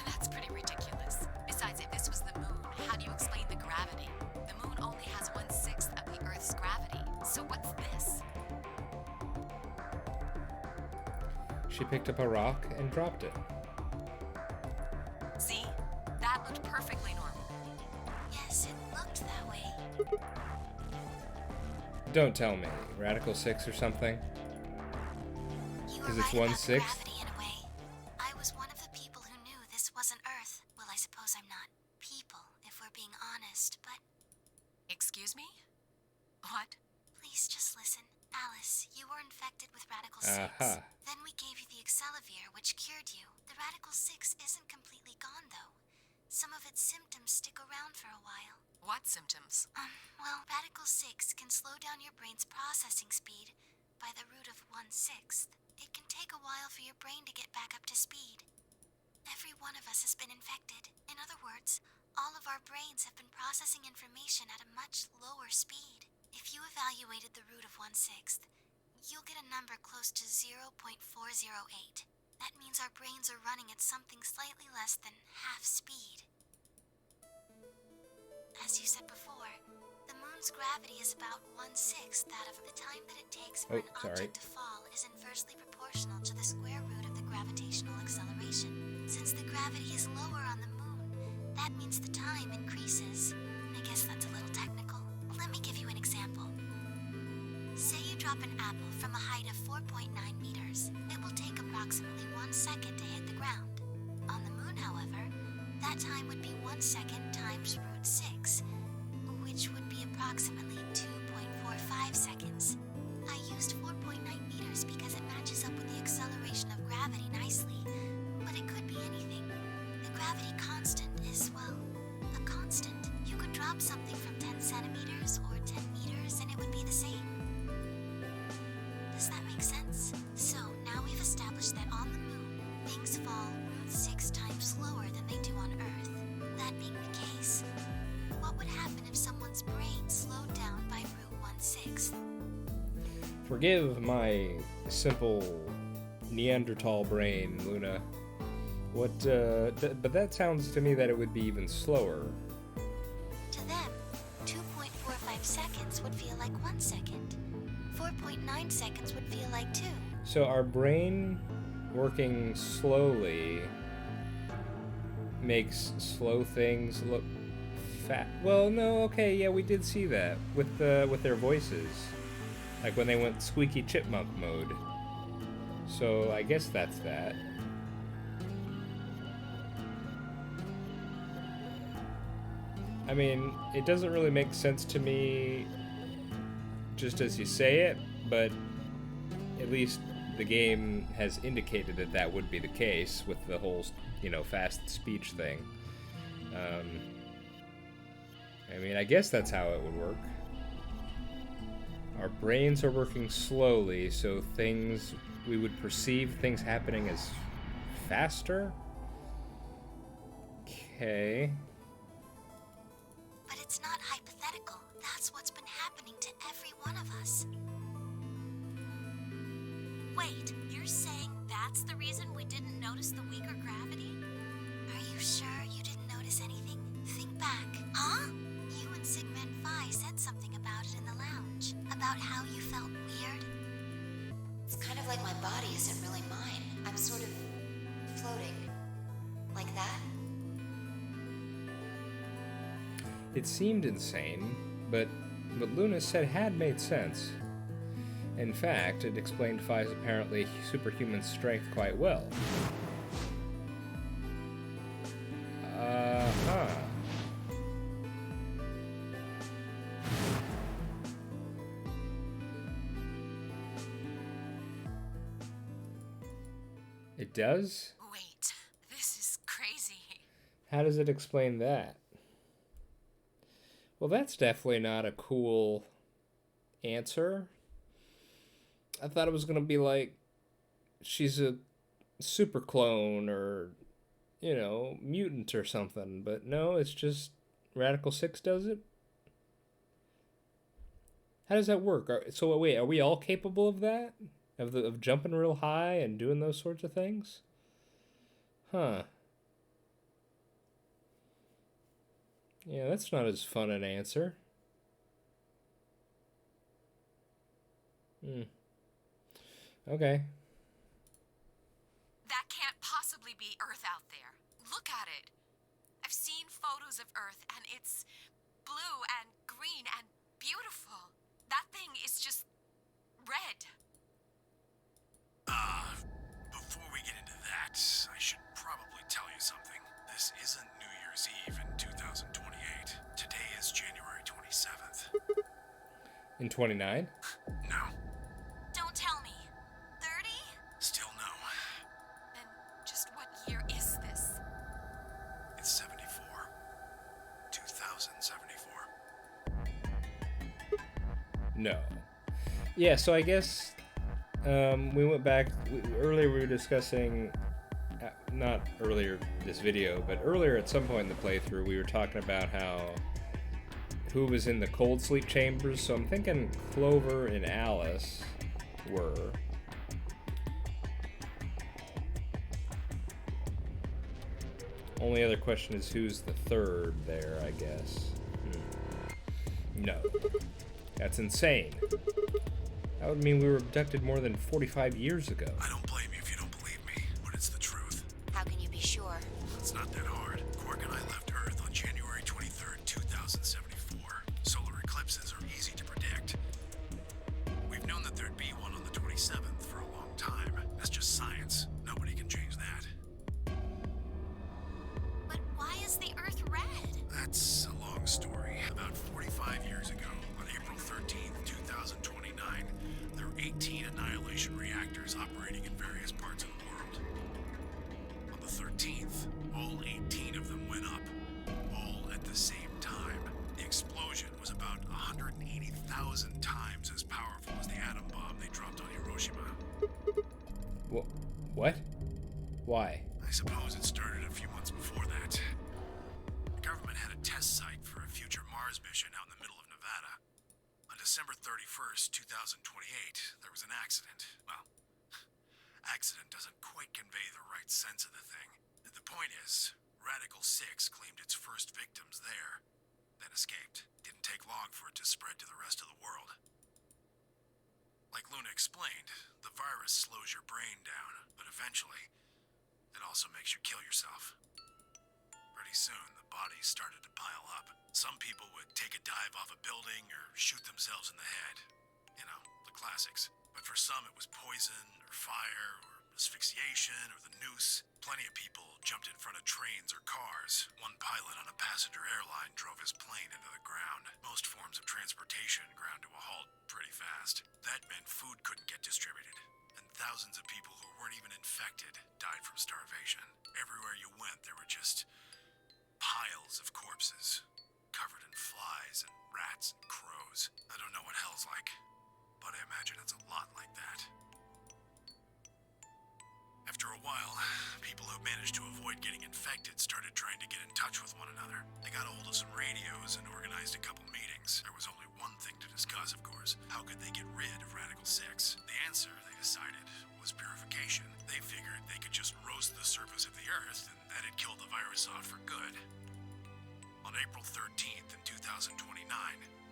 that's pretty ridiculous. Besides, if this was the moon, how do you explain the gravity? The moon only has 1/6 of the Earth's gravity. So what's this? She picked up a rock and dropped it. See? That looked perfectly normal. Yes, it looked that way. Don't tell me. Radical 6 or something? You were Because it's right about the 1/6? gravity in a way. I was one of the people who knew this wasn't Earth. Well, I suppose I'm not people, if we're being honest, but Excuse me? What? please just listen. Alice, you were infected with Radical 6. Aha. Then we gave you the Excelavir, which cured you. The Radical 6 isn't completely gone, though. Some of its symptoms stick around for a while. What symptoms? Well, Radical 6 can slow down your brain's processing speed by the root of 1/6. It can take a while for your brain to get back up to speed. Every one of us has been infected. In other words, all of our brains have been processing information at a much lower speed. If you evaluated the root of 1/6, you'll get a number close to 0.408. That means our brains are running at something slightly less than half speed. As you said before, the moon's gravity is about 1/6 that of the time that it takes for an object to fall is inversely proportional to the square root of the gravitational acceleration. Since the gravity is lower on the moon, that means the time increases. I guess that's a little technical. Let me give you an example. Say you drop an apple from a height of 4.9 meters. It will take approximately 1 second to hit the ground. On the moon, however, that time would be 1 second times root 6, which would be approximately 2.45 seconds. I used 4.9 meters because it matches up with the acceleration of gravity nicely, but it could be anything. The gravity constant is, well, a constant. You could drop something from 10 centimeters or 10 meters and it would be the same. Does that make sense? So now we've established that on the moon, things fall root 6 times slower than they do on Earth. That being the case, what would happen if someone's brain slowed down by root 1/6? Forgive my simple Neanderthal brain, Luna. What, but that sounds to me that it would be even slower. To them, 2.45 seconds would feel like 1 second. 4.9 seconds would feel like 2. So our brain working slowly makes slow things look fat. Well, no, okay, yeah, we did see that with their voices, like when they went squeaky chipmunk mode. So I guess that's that. I mean, it doesn't really make sense to me just as you say it, but at least the game has indicated that that would be the case with the whole, fast speech thing. I mean, I guess that's how it would work. Our brains are working slowly, so we would perceive things happening as faster? Okay. But it's not hypothetical. That's what's been happening to every one of us. Wait, you're saying that's the reason we didn't notice the weaker gravity? Are you sure you didn't notice anything? Think back. Huh? You and Sigmund Phi said something about it in the lounge. About how you felt weird. It's kind of like my body isn't really mine. I'm sort of floating. Like that? It seemed insane, but what Luna said had made sense. In fact, it explained Phi's apparently superhuman strength quite well. Uh-huh. It does? Wait, this is crazy. How does it explain that? Well, that's definitely not a cool answer. I thought it was going to be like she's a super clone or, mutant or something. But no, it's just Radical 6 does it? How does that work? So wait, are we all capable of that? Of jumping real high and doing those sorts of things? Huh. Yeah, that's not as fun an answer. Okay. That can't possibly be Earth out there. Look at it. I've seen photos of Earth, and it's blue and green and beautiful. That thing is just red. Before we get into that, I should probably tell you something. This isn't New Year's Eve in 2028. Today is January 27th. In 29? No. Don't tell me. 30? Still no. Then just what year is this? It's 74. 2074. No. Yeah, so I guess we went back. Earlier we were discussing, not earlier this video, but earlier at some point in the playthrough we were talking about who was in the cold sleep chambers. So I'm thinking Clover and Alice were. Only other question is who's the third there, I guess. No. That's insane. That would mean we were abducted more than 45 years ago. I don't blame you if you don't believe me, but it's the truth. How can you be sure? It's not that hard. Quark and I left Earth on January 23rd, 2074. Solar eclipses are easy to predict. We've known that there'd be one on the 27th for a long time. That's just science. Nobody can change that. But why is the Earth red? That's a long story. About 45 years ago, on April 13th, 2029, there were 18 annihilation reactors operating in various parts of the world. On the 13th, all 18 of them went up, all at the same time. The explosion was about 180,000 times as powerful as the atom bomb they dropped on Hiroshima. What? Why? I suppose it started a few months before that. The government had a test site for a future Mars mission out in the middle of Nevada. On December 31st, 2028, there was an accident. Well, accident doesn't quite convey the right sense of the thing. The point is, Radical 6 claimed its first victims there, then escaped. Didn't take long for it to spread to the rest of the world. Like Luna explained, the virus slows your brain down, but eventually, it also makes you kill yourself. Pretty soon, the bodies started to pile up. Some people would take a dive off a building or shoot themselves in the head. You know, the classics. But for some, it was poison or fire or asphyxiation or the noose. Plenty of people jumped in front of trains or cars. One pilot on a passenger airline drove his plane into the ground. Most forms of transportation ground to a halt pretty fast. That meant food couldn't get distributed, and thousands of people who weren't even infected died from starvation. Everywhere you went, there were just piles of corpses, covered in flies and rats and crows. I don't know what hell's like, but I imagine it's a lot like that. After a while, people who managed to avoid getting infected started trying to get in touch with one another. They got a hold of some radios and organized a couple meetings. There was only one thing to discuss, of course. How could they get rid of Radical 6? The answer, they decided, was purification. They figured they could just roast the surface of the Earth and that'd kill the virus off for good. On April 13th in 2029,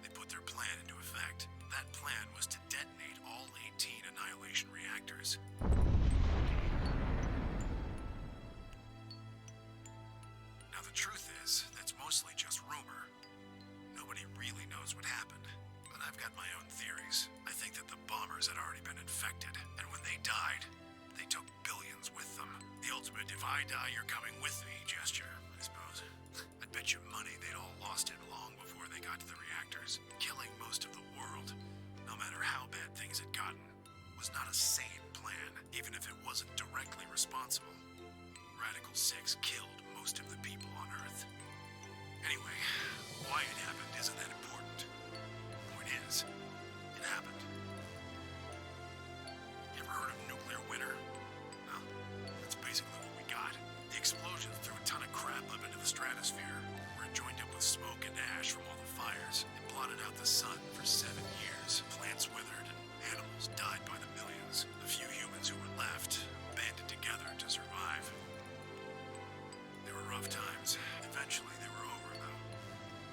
they put their plan into effect. That plan was to detonate all 18 Annihilation reactors. Now the truth is, that's mostly just rumor. Nobody really knows what happened, but I've got my own theories. I think that the bombers had already been infected, and when they died, they took billions with them. The ultimate if I die, you're coming with me gesture, I suppose. I'd bet you money they'd all lost it long before they got to the reactors. Killing most of the world, no matter how bad things had gotten, was not a sane plan, even if it wasn't directly responsible. Radical 6 killed most of the people on Earth. Anyway, why it happened isn't that important. Point is, it happened. You ever heard of nuclear winter? Well, that's basically what we got. The explosion threw a ton of crap up into the stratosphere, where it joined up with smoke and ash from all the fires. It blotted out the sun for 7 years. Plants withered and animals died by the millions. The few humans who were left banded together to survive. They were rough times. Eventually they were over, though.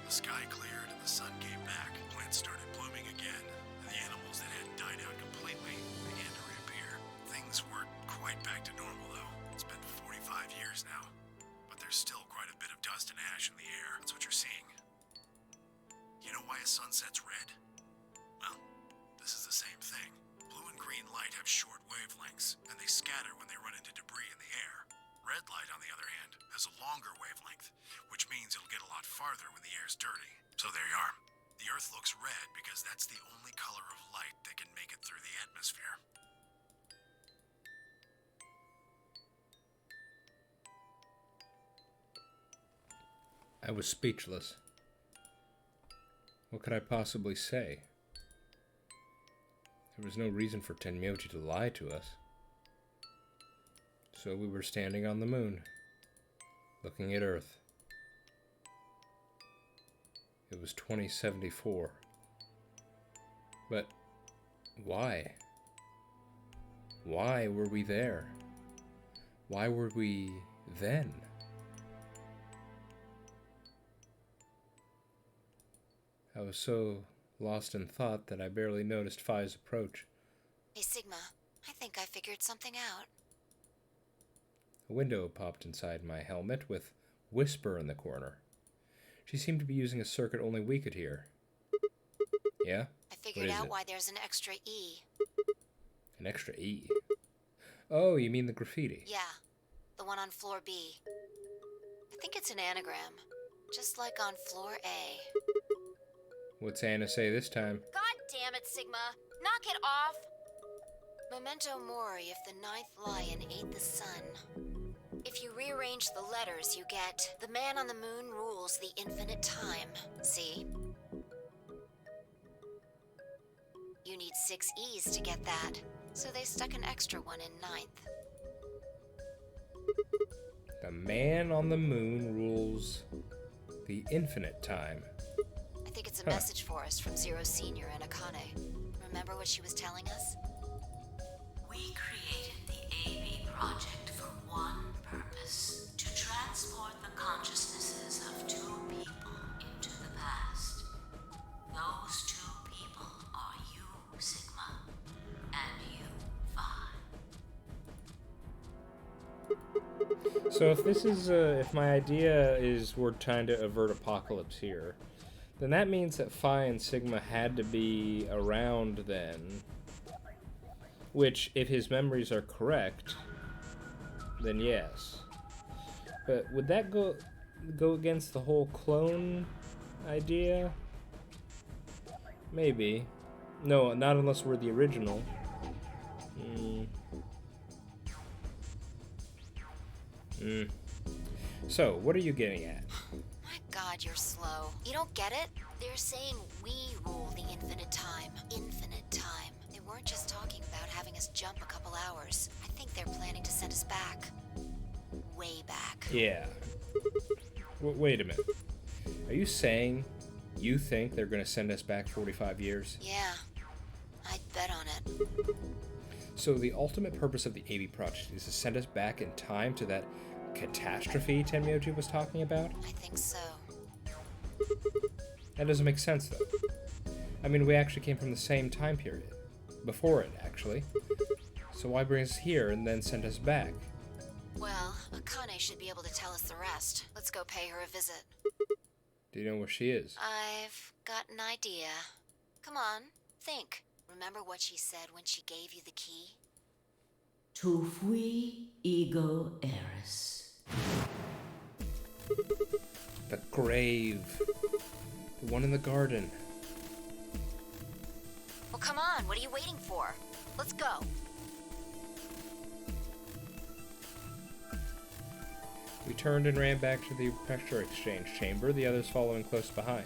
The sky cleared and the sun came back. Plants started blooming again, and the animals that hadn't died out completely began to reappear. Things weren't quite back to normal, though. It's been 45 years now, but there's still quite a bit of dust and ash in the air. That's what you're seeing. You know why a sunset's red? Well, this is the same thing. Blue and green light have short wavelengths, and they scatter when they run into debris in the air. Red light, on the other hand, has a longer wavelength, which means it'll get a lot farther when the air's dirty. So there you are. The Earth looks red because that's the only color of light that can make it through the atmosphere. I was speechless. What could I possibly say? There was no reason for Tenmyoji to lie to us. So we were standing on the moon, looking at Earth. It was 2074. But why? Why were we there? Why were we then? I was so lost in thought that I barely noticed Phi's approach. Hey, Sigma, I think I figured something out. A window popped inside my helmet with Whisper in the corner. She seemed to be using a circuit only we could hear. Yeah? I figured out why there's an extra E. An extra E? Oh, you mean the graffiti? Yeah, the one on floor B. I think it's an anagram, just like on floor A. What's Anna say this time? God damn it, Sigma! Knock it off! Memento mori if the ninth lion ate the sun. If you rearrange the letters, you get the man on the moon rules the infinite time. See? You need 6 E's to get that, so they stuck an extra one in ninth. The man on the moon rules the infinite time. I think it's a message for us from Zero Senior and Akane. Remember what she was telling us? We created the AB project for one purpose: to transport the consciousnesses of 2 people into the past. Those 2 people are you, Sigma, and you, Phi. So if this is, if my idea is we're trying to avert apocalypse here, then that means that Phi and Sigma had to be around then. Which, if his memories are correct, then yes. But would that go against the whole clone idea? Maybe. No, not unless we're the original. So, what are you getting at? My God, you're slow. You don't get it? They're saying we rule the infinite time. Infinite time. They weren't just talking about having us jump a couple hours. I think they're planning to send us back. Way back. Yeah. Wait a minute. Are you saying you think they're going to send us back 45 years? Yeah. I'd bet on it. So the ultimate purpose of the AB project is to send us back in time to that catastrophe Tenmyoji was talking about? I think so. That doesn't make sense, though. I mean, we actually came from the same time period. Before it, actually. So why bring us here and then send us back? Well, Akane should be able to tell us the rest. Let's go pay her a visit. Do you know where she is? I've got an idea. Come on, think. Remember what she said when she gave you the key? Tu fui ego eris. The grave. The one in the garden. Well, come on, what are you waiting for? Let's go. We turned and ran back to the pressure exchange chamber, the others following close behind.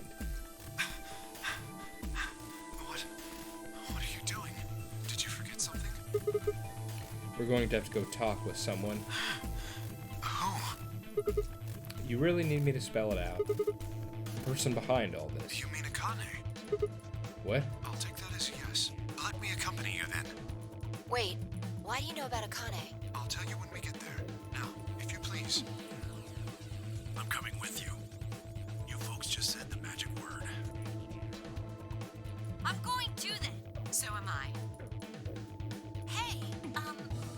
What are you doing? Did you forget something? We're going to have to go talk with someone. Who? You really need me to spell it out. The person behind all this. You mean Akane? What? I'll take that as a yes. Let me accompany you then. Wait, why do you know about Akane? I'll tell you when we get there. Now, if you please. I'm coming with you. You folks just said the magic word. I'm going to then. So am I. Hey,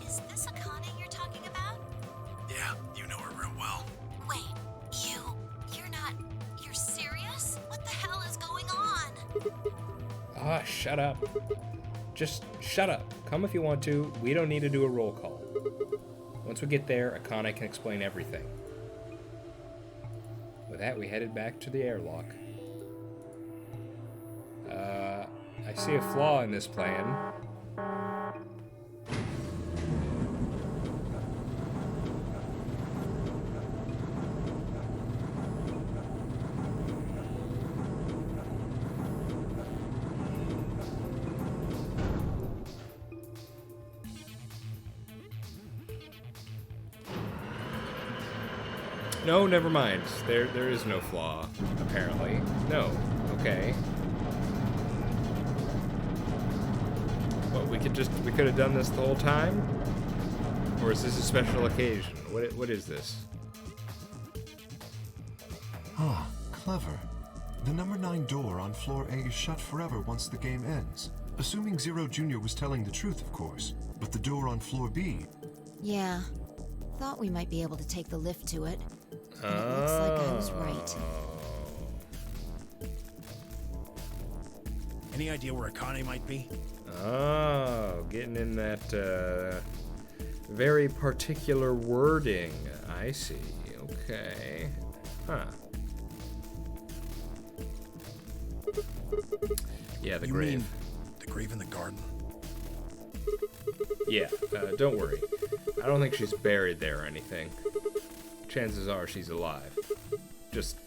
is this Akane you're talking about? Yeah, you know her real well. Wait, you're serious? What the hell is going on? Ah, shut up. Just shut up. Come if you want to. We don't need to do a roll call. Once we get there, Akane can explain everything. With that, we headed back to the airlock. I see a flaw in this plan. No, never mind. There is no flaw, apparently. No. Okay. What, we could have done this the whole time? Or is this a special occasion? What is this? Ah, clever. The number 9 door on floor A is shut forever once the game ends. Assuming Zero Jr. was telling the truth, of course. But the door on floor B... Yeah. Thought we might be able to take the lift to it. And it looks like I was right. Any idea where Akane might be? Oh, getting in that very particular wording. I see. Okay. Huh. Yeah, the grave. Mean the grave in the garden? Yeah, don't worry. I don't think she's buried there or anything. Chances are she's alive. Just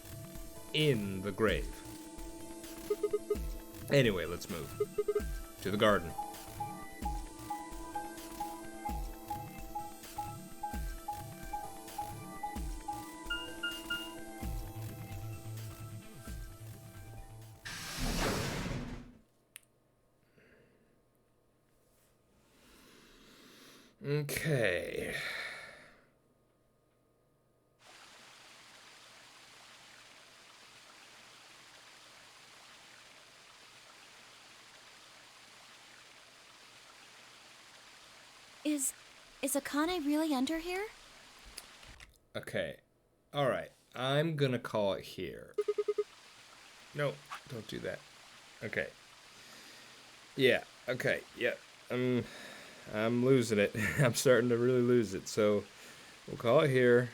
in the grave. Anyway, let's move. To the garden. Okay. Is Akane really under here? Okay. Alright. I'm gonna call it here. No, don't do that. Okay. Yeah, okay, yeah. I'm losing it. I'm starting to really lose it. So we'll call it here.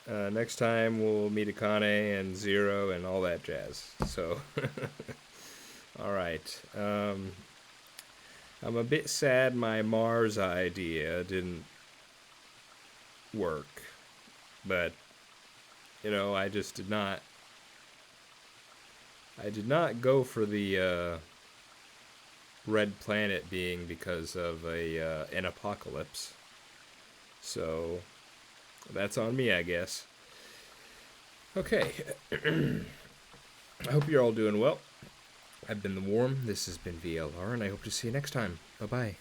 Next time we'll meet Akane and Zero and all that jazz. So, alright. I'm a bit sad my Mars idea didn't work. But, you know, I did not go for the red planet being because of an apocalypse. So that's on me, I guess. Okay. I hope you're all doing well. I've been The Worm. This has been VLR, and I hope to see you next time. Bye-bye.